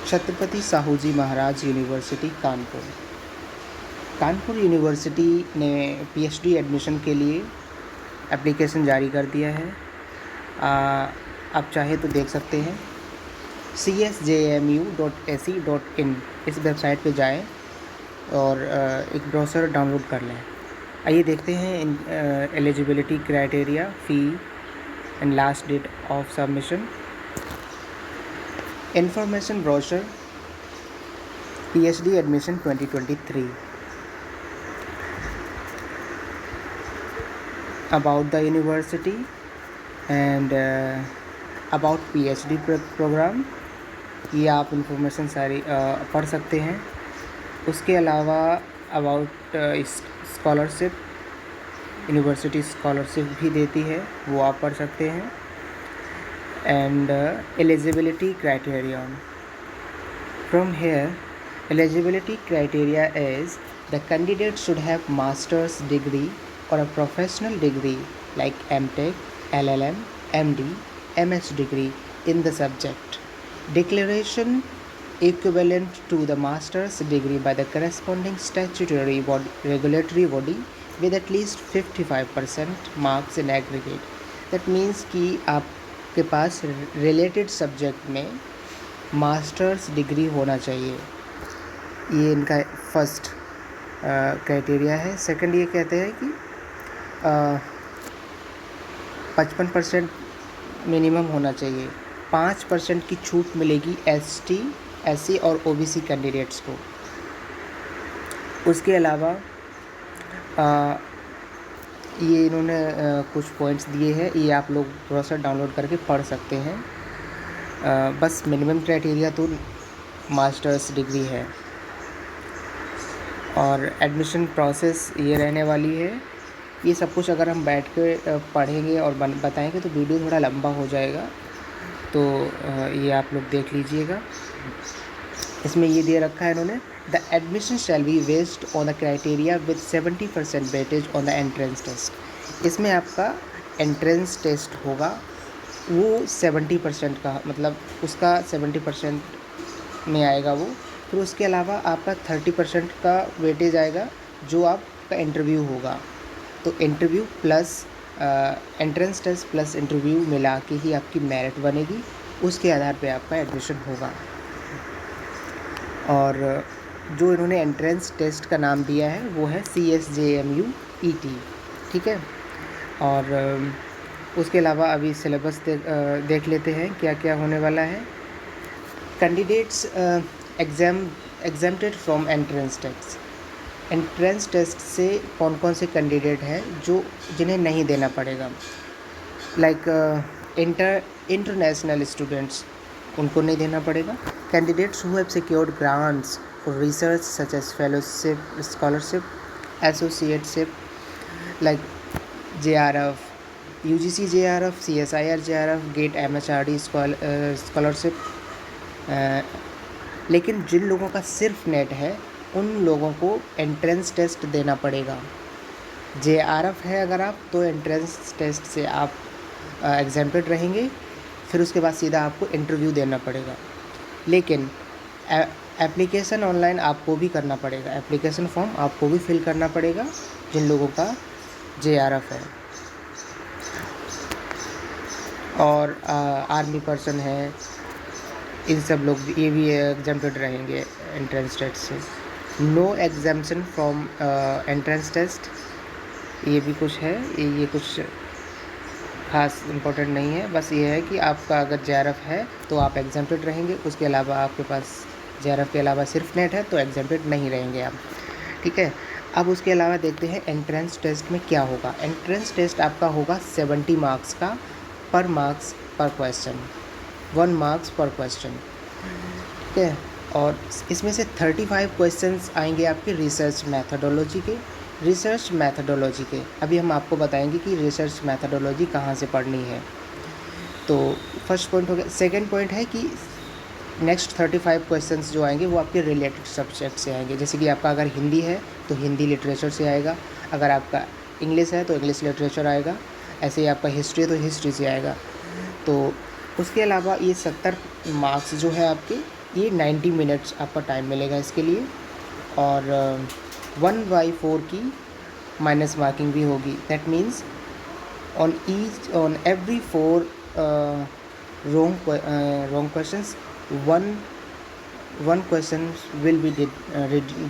छत्रपति साहूजी महाराज university Kanpur. Kanpur university ने PhD admission के लिए एप्लीकेशन जारी कर दिया है। आप चाहे तो देख सकते हैं csjmu.ac.in इस वेबसाइट पे जाएं और एक ब्राउज़र डाउनलोड कर लें। आइए देखते हैं eligibility criteria, fee and last date of submission. Information brochure PhD admission 2023। About the university and about PhD programme, ये आप इंफॉर्मेशन सारी पढ़ सकते हैं। उसके अलावा अबाउट स्कॉलरशिप, यूनिवर्सिटी स्कॉलरशिप भी देती है, वो आप पढ़ सकते हैं। And eligibility criteria, from here eligibility criteria is the candidate should have master's degree or a professional degree like MTech, LLM, MD, MS degree in the subject. Declaration equivalent to the master's degree by the corresponding statutory regulatory body with at least 55% marks in aggregate. That means कि आपके पास related subject में masters degree होना चाहिए। ये इनका first criteria है। Second ये कहते हैं कि 55% मिनिमम होना चाहिए। 5% की छूट मिलेगी ST, SC और OBC कैंडिडेट्स को। उसके अलावा ये इन्होंने कुछ पॉइंट्स दिए हैं, ये आप लोग ब्राउज़र डाउनलोड करके पढ़ सकते हैं। बस मिनिमम क्राइटेरिया तो मास्टर्स डिग्री है। और एडमिशन प्रोसेस ये रहने वाली है। ये सब कुछ अगर हम बैठ के पढ़ेंगे और बताएंगे तो वीडियो थोड़ा लंबा हो जाएगा, तो ये आप लोग देख लीजिएगा। इसमें ये दे रखा है इन्होंने, the admission shall be based on the criteria with 70% weightage on the entrance test. इसमें आपका एंट्रेंस टेस्ट होगा, वो 70% का, मतलब उसका 70% में आएगा वो। फिर उसके अलावा आपका 30% का वेटेज आएगा जो आपका इंटरव्यू होगा। तो interview plus entrance test plus interview मिला के ही आपकी मेरिट बनेगी, उसके आधार पे आपका एडमिशन होगा। और जो इन्होंने एंट्रेंस टेस्ट का नाम दिया है वो है CSJMU ET, ठीक है। और उसके अलावा अभी सिलेबस देख लेते हैं क्या क्या होने वाला है। Candidates exempted from entrance test. Entrance test से कौन कौन से कैंडिडेट हैं जिन्हें नहीं देना पड़ेगा, लाइक इंटरनेशनल स्टूडेंट्स, उनको नहीं देना पड़ेगा। Candidates who have secured grants for research such as fellowship, scholarship, associateship like JRF, UGC JRF, CSIR JRF, GATE MHRD scholarship. लेकिन जिन लोगों का सिर्फ नेट है उन लोगों को एंट्रेंस टेस्ट देना पड़ेगा। JRF है अगर आप, तो एंट्रेंस टेस्ट से आप एग्जाम्प्टेड रहेंगे, फिर उसके बाद सीधा आपको इंटरव्यू देना पड़ेगा। लेकिन एप्लीकेशन ऑनलाइन आपको भी करना पड़ेगा, एप्लीकेशन फॉर्म आपको भी फिल करना पड़ेगा जिन लोगों का JRF है। और आर्मी पर्सन है, इन सब लोग ये भी एग्जाम्प्टेड रहेंगे एंट्रेंस टेस्ट से। No exemption from entrance test, ये भी कुछ है, ये कुछ खास इम्पोर्टेंट नहीं है। बस ये है कि आपका अगर JRF है तो आप एग्जाम्प्टेड रहेंगे, उसके अलावा आपके पास JRF के अलावा सिर्फ नेट है तो एग्जाम्प्टेड नहीं रहेंगे आप, ठीक है। अब उसके अलावा देखते हैं एंट्रेंस टेस्ट में क्या होगा। एंट्रेंस टेस्ट आपका होगा 70 मार्क्स का, पर मार्क्स पर क्वेश्चन, 1 मार्क्स पर क्वेश्चन, ठीक है। और इसमें से 35 क्वेश्चंस आएंगे आपके रिसर्च मैथडोलॉजी के। अभी हम आपको बताएंगे कि रिसर्च मैथडोलॉजी कहाँ से पढ़नी है। तो फर्स्ट पॉइंट हो गया। सेकंड पॉइंट है कि नेक्स्ट 35 क्वेश्चंस जो आएंगे वो आपके रिलेटेड सब्जेक्ट से आएंगे। जैसे कि आपका अगर हिंदी है तो हिंदी लिटरेचर से आएगा, अगर आपका इंग्लिश है तो इंग्लिश लिटरेचर आएगा, ऐसे ही आपका हिस्ट्री है तो हिस्ट्री से आएगा। तो उसके अलावा ये 70 मार्क्स जो है आपके, ये 90 मिनट्स आपका टाइम मिलेगा इसके लिए। और 1/4 की माइनस मार्किंग भी होगी। That means on every 4 wrong questions, one question will be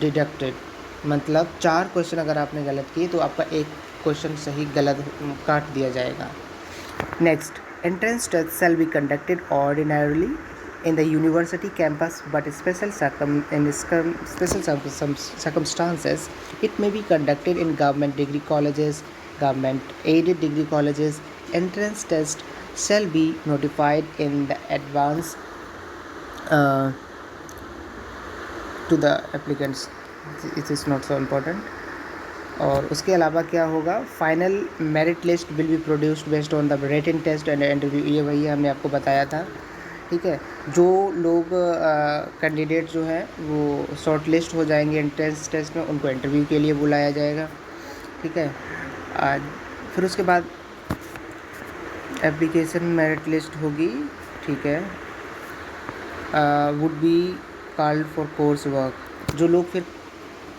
deducted। मतलब 4 क्वेश्चन अगर आपने गलत किए तो आपका एक क्वेश्चन सही गलत काट दिया जाएगा। Next, entrance test shall be conducted ordinarily in the university campus, but in special circumstances it may be conducted in government degree colleges, government aided degree colleges. Entrance test shall be notified in the advance to the applicants. It is not so important. और उसके अलावा क्या होगा, final merit list will be produced based on the written test and interview. ये वही हमने आपको बताया था, ठीक है। जो लोग कैंडिडेट जो हैं वो शॉर्ट लिस्ट हो जाएंगे एंट्रेंस टेस्ट में, उनको इंटरव्यू के लिए बुलाया जाएगा, ठीक है। फिर उसके बाद एप्लीकेशन मेरिट लिस्ट होगी, ठीक है। Would be called for course work. जो लोग फिर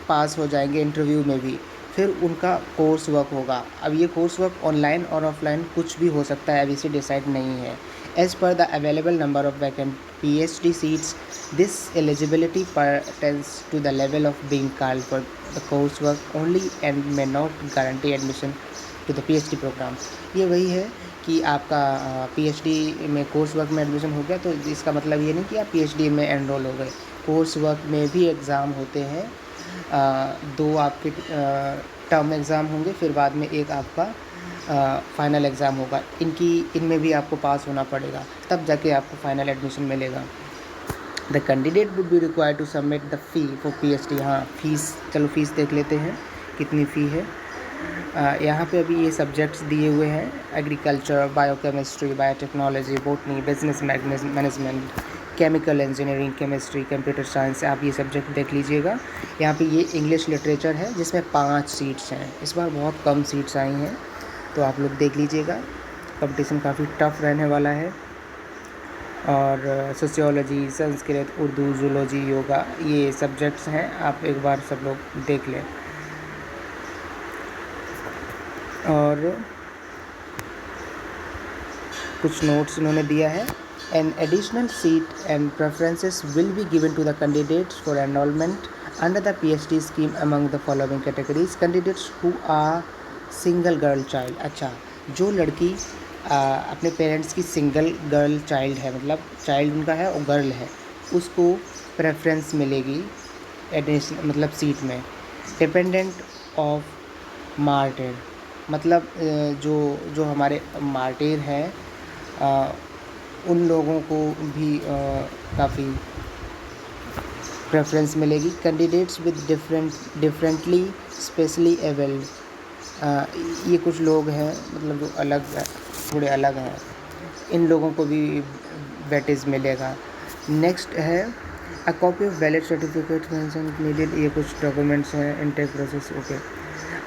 पास हो जाएंगे इंटरव्यू में भी, फिर उनका कोर्स वर्क होगा। अब ये कोर्स वर्क ऑनलाइन और ऑफलाइन कुछ भी हो सकता है, अभी से डिसाइड नहीं है। As per the available number of vacant PhD seats, this eligibility pertains to the level of being called for the course work only and may not guarantee admission to the PhD programme. ये वही है कि आपका PhD में course work में admission हो गया तो इसका मतलब ये नहीं कि आप PhD में एनरोल हो गए। कोर्स वर्क में भी एग्ज़ाम होते हैं, 2 आपके टर्म एग्ज़ाम होंगे, फिर बाद में एक आपका फाइनल एग्ज़ाम होगा। इनमें भी आपको पास होना पड़ेगा, तब जाके आपको फाइनल एडमिशन मिलेगा। The candidate would be required to submit the fee for PhD। हाँ, फीस, चलो फीस देख लेते हैं कितनी फ़ी है। यहाँ पे अभी ये सब्जेक्ट्स दिए हुए हैं, agriculture, biochemistry, biotechnology, botany, business management, chemical engineering, chemistry, computer science. आप ये सब्जेक्ट देख लीजिएगा। यहाँ पे ये इंग्लिश लिटरेचर है जिसमें 5 सीट्स हैं। इस बार बहुत कम सीट्स आई हैं, तो आप लोग देख लीजिएगा। कंपटीशन काफ़ी टफ रहने वाला है। और सोशियोलॉजी, संस्कृत, उर्दू, जूलॉजी, योगा, ये सब्जेक्ट्स हैं, आप एक बार सब लोग देख लें। और कुछ नोट्स इन्होंने दिया है। An additional seat and preferences will be given to the candidates for enrolment under the PhD scheme among the following categories. Candidates who are single girl child. अच्छा, जो लड़की अपने पेरेंट्स की सिंगल गर्ल चाइल्ड है, मतलब child उनका है और गर्ल है, उसको प्रेफरेंस मिलेगी एडिशनल मतलब सीट में। डिपेंडेंट ऑफ मार्टिर, मतलब जो हमारे मार्टिर हैं उन लोगों को भी काफ़ी प्रेफरेंस मिलेगी। Candidates with differently specially abled, ये कुछ लोग हैं मतलब जो अलग थोड़े अलग हैं, इन लोगों को भी वेटेज मिलेगा। नेक्स्ट है a copy of valid certificate needed, ये कुछ डॉक्यूमेंट्स हैं, इनटेक प्रोसेस, ओके।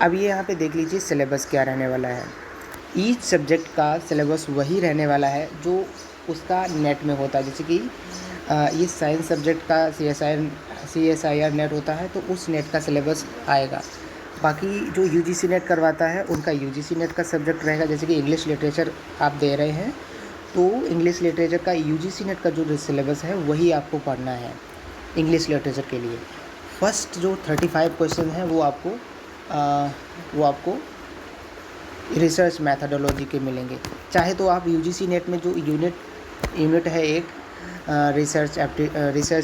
अब ये यहाँ पे देख लीजिए सिलेबस क्या रहने वाला है। ईच सब्जेक्ट का सिलेबस वही रहने वाला है जो उसका नेट में होता है। जैसे कि ये साइंस सब्जेक्ट का CSIR नेट होता है, तो उस नेट का सिलेबस आएगा। बाकी जो UGC नेट करवाता है उनका UGC नेट का सब्जेक्ट रहेगा। जैसे कि इंग्लिश लिटरेचर आप दे रहे हैं, तो इंग्लिश लिटरेचर का UGC नेट का जो सिलेबस है वही आपको पढ़ना है इंग्लिश लिटरेचर के लिए। फर्स्ट जो 35 क्वेश्चन हैं वो आपको रिसर्च मैथडोलॉजी के मिलेंगे। चाहे तो आप UGC नेट में जो यूनिट है एक रिसर्च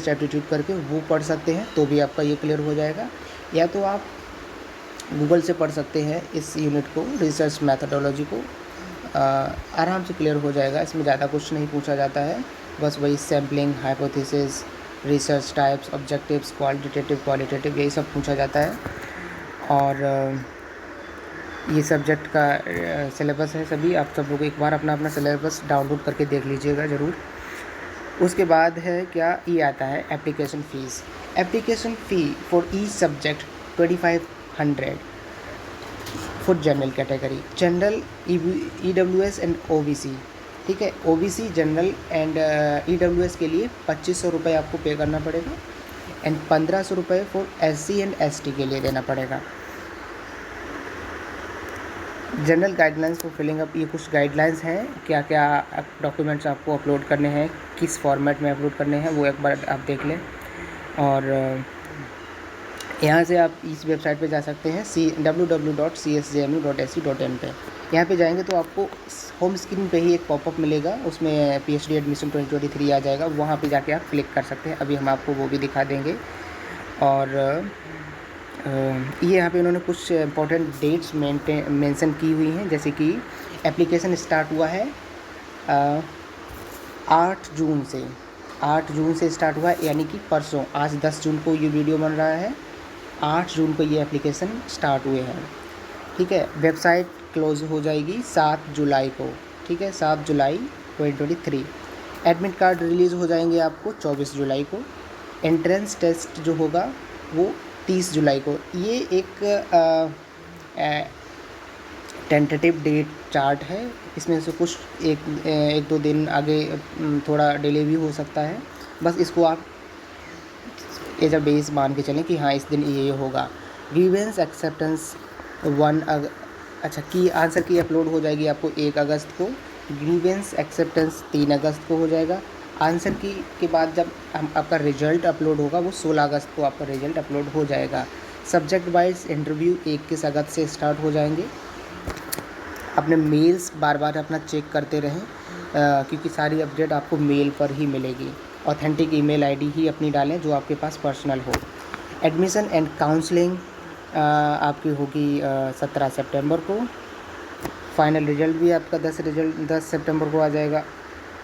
एप्टीट्यूड करके वो पढ़ सकते हैं, तो भी आपका ये क्लियर हो जाएगा। या तो आप गूगल से पढ़ सकते हैं इस यूनिट को, रिसर्च मैथडोलॉजी को, आराम से क्लियर हो जाएगा। इसमें ज़्यादा कुछ नहीं पूछा जाता है, बस वही sampling, hypothesis, research types, objectives, qualitative, qualitative, यही सब पूछा जाता है। और ये सब्जेक्ट का सिलेबस है सभी। आप सब लोग एक बार अपना सिलेबस डाउनलोड करके देख लीजिएगा ज़रूर। उसके बाद है क्या, ये आता है application fees. Application fee for each subject 2500 for general category, general, EWS and OBC ठीक है। ओबीसी, जनरल एंड ईडब्ल्यूएस के लिए 2500 रुपये आपको पे करना पड़ेगा एंड 1500 रुपये फॉर एससी एंड एसटी के लिए देना पड़ेगा। General guidelines for filling up, ये कुछ गाइडलाइंस हैं, क्या क्या डॉक्यूमेंट्स आपको अपलोड करने हैं, किस फॉर्मेट में अपलोड करने हैं, वो एक बार आप देख लें। और यहाँ से आप इस वेबसाइट पे जा सकते हैं www.csjmu.ac.in पे। यहाँ पे जाएंगे तो आपको होम स्क्रीन पे ही एक पॉपअप मिलेगा, उसमें पीएचडी एडमिशन 2023 आ जाएगा, वहाँ पे जाके आप क्लिक कर सकते हैं। अभी हम आपको वो भी दिखा देंगे। और ये यहाँ पे उन्होंने कुछ इंपॉर्टेंट डेट्स मेंशन की हुई हैं, जैसे कि एप्लीकेशन स्टार्ट हुआ है 8 जून से स्टार्ट हुआ है, यानी कि परसों, आज 10 जून को ये वीडियो बन रहा है, 8 जून को ये एप्लीकेशन स्टार्ट हुए हैं। ठीक है। वेबसाइट क्लोज हो जाएगी 7 जुलाई को। ठीक है, 7 जुलाई 2023। एडमिट कार्ड रिलीज़ हो जाएंगे आपको 24 जुलाई को। एंट्रेंस टेस्ट जो होगा वो 30 जुलाई को। ये एक टेंटेटिव डेट चार्ट है, इसमें से कुछ एक दो दिन आगे थोड़ा डिले भी हो सकता है, बस इसको आप एज अ बेस मान के चलें कि हाँ इस दिन ये होगा। ग्रीवेंस एक्सेप्टेंस की आंसर की अपलोड हो जाएगी आपको 1 अगस्त को। ग्रीवेंस एक्सेप्टेंस 3 अगस्त को हो जाएगा। आंसर की के बाद जब आपका रिजल्ट अपलोड होगा वो 16 अगस्त को आपका रिजल्ट अपलोड हो जाएगा। सब्जेक्ट वाइज इंटरव्यू 21 अगस्त से स्टार्ट हो जाएंगे। अपने मेल्स बार बार अपना चेक करते रहें, क्योंकि सारी अपडेट आपको मेल पर ही मिलेगी। ऑथेंटिक ईमेल आईडी ही अपनी डालें जो आपके पास पर्सनल हो। एडमिशन एंड काउंसलिंग आपकी होगी 17 सितंबर को। फाइनल रिजल्ट भी आपका 10 सितंबर को आ जाएगा।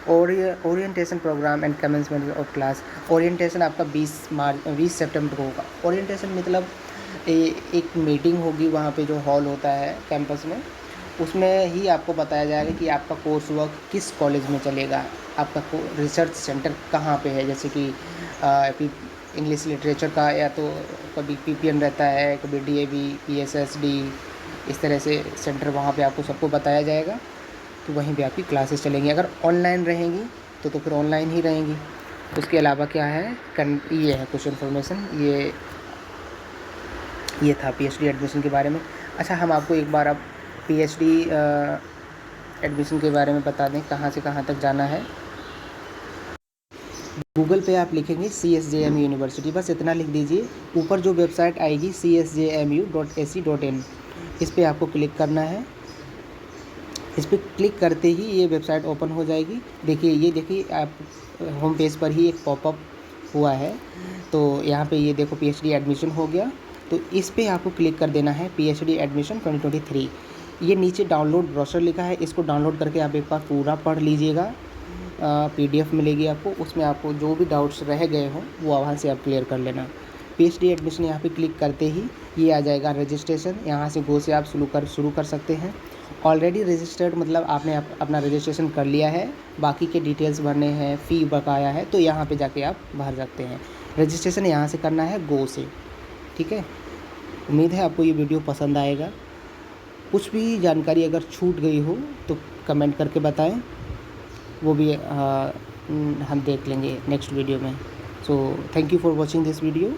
Orientation programme and commencement of class, orientation आपका 20 सितंबर को होगा। ओरिएंटेशन मतलब एक मीटिंग होगी वहाँ पे जो हॉल होता है कैंपस में, उसमें ही आपको बताया जाएगा कि आपका कोर्स वर्क किस कॉलेज में चलेगा, आपका रिसर्च सेंटर कहाँ पे है, जैसे कि इंग्लिश लिटरेचर का, या तो कभी पीपीएम रहता है, कभी डीएवी, पीएसएसडी, इस तरह से सेंटर वहाँ पे आपको सबको बताया जाएगा, तो वहीं पे आपकी क्लासेस चलेंगी। अगर ऑनलाइन रहेंगी तो फिर ऑनलाइन ही रहेंगी। उसके अलावा क्या है, ये है कुछ इन्फॉर्मेशन, ये था पीएचडी एडमिशन के बारे में। अच्छा, हम आपको एक बार अब पीएचडी एडमिशन के बारे में बता दें, कहाँ से कहाँ तक जाना है। गूगल पे आप लिखेंगे CSJMU यूनिवर्सिटी, बस इतना लिख दीजिए। ऊपर जो वेबसाइट आएगी csjmu.ac.in, इस पर आपको क्लिक करना है। इस पर क्लिक करते ही ये वेबसाइट ओपन हो जाएगी। देखिए आप होम पेज पर ही एक पॉपअप हुआ है, तो यहाँ पे ये देखो पीएचडी एडमिशन हो गया, तो इस पर आपको क्लिक कर देना है पीएचडी एडमिशन 2023। ये नीचे डाउनलोड ब्रोशर लिखा है, इसको डाउनलोड करके आप एक बार पूरा पढ़ लीजिएगा। PDF मिलेगी आपको, उसमें आपको जो भी डाउट्स रह गए हों वो वहाँ से आप क्लियर कर लेना। पीएचडी एडमिशन यहाँ पे क्लिक करते ही ये आ जाएगा रजिस्ट्रेशन, यहाँ से गो से आप शुरू कर सकते हैं। ऑलरेडी रजिस्टर्ड मतलब आपने अपना रजिस्ट्रेशन कर लिया है, बाकी के डिटेल्स भरने हैं, फ़ी बकाया है, तो यहाँ पे जाके आप भर सकते हैं। रजिस्ट्रेशन यहाँ से करना है गो से। ठीक है, उम्मीद है आपको ये वीडियो पसंद आएगा। कुछ भी जानकारी अगर छूट गई हो तो कमेंट करके बताएं, वो भी हम देख लेंगे नेक्स्ट वीडियो में। So thank you for watching this video.